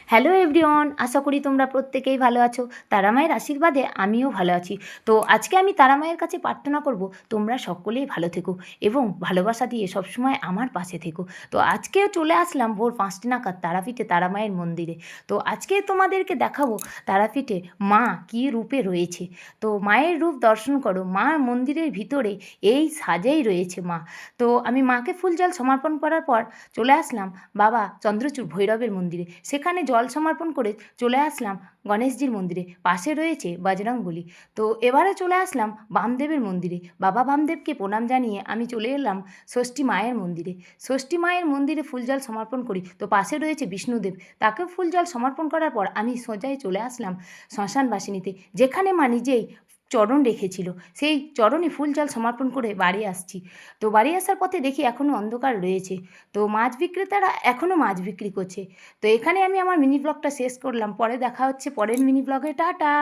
Hello everyone, আশা করি তোমরা প্রত্যেকেই ভালো আছো। তারা মায়ের আশীর্বাদে আমিও ভালো আছি। তো আজকে আমি তারা মায়ের কাছে প্রার্থনা করব তোমরা সকলেই ভালো থেকো এবং ভালোবাসা দিয়ে সবসময় আমার পাশে থেকো। তো আজকেও চলে আসলাম ভোর ৫টা নাগাদ তারাপীঠে তারা মায়ের মন্দিরে। তো আজকে তোমাদেরকে দেখাবো তারাপীঠে মা কী রূপে রয়েছে। তো মায়ের রূপ দর্শন করো। মা মন্দিরের ভিতরে এই সাজেই রয়েছে মা। তো আমি মাকে ফুল জল সমর্পণ করার পর চলে আসলাম বাবা চন্দ্রচূড় ভৈরবের মন্দিরে। সেখানে জল সমর্পণ করে চলে আসলাম গণেশজির মন্দিরে। পাশে রয়েছে বজরংবলী। তো এবারে চলে আসলাম বামদেবের মন্দিরে। বাবা বামদেবকে প্রণাম জানিয়ে আমি চলে এলাম ষষ্ঠী মায়ের মন্দিরে। ষষ্ঠী মায়ের মন্দিরে ফুল জল সমর্পণ করি। তো পাশে রয়েছে বিষ্ণুদেব, তাকেও ফুল জল সমর্পণ করার পর আমি সোজাই চলে আসলাম শ্মশানবাসিনীতে, যেখানে মা নিজেই চরণ রেখেছিল। সেই চরণে ফুল জল সমর্পণ করে বাড়ি আসছি। তো বাড়ি আসার পথে দেখি এখনও অন্ধকার রয়েছে। তো মাছ বিক্রেতারা এখনও মাছ বিক্রি করছে। তো এখানে আমি আমার মিনি ব্লগটা শেষ করলাম। পরে দেখা হচ্ছে পরের মিনি ব্লগে। টাটা।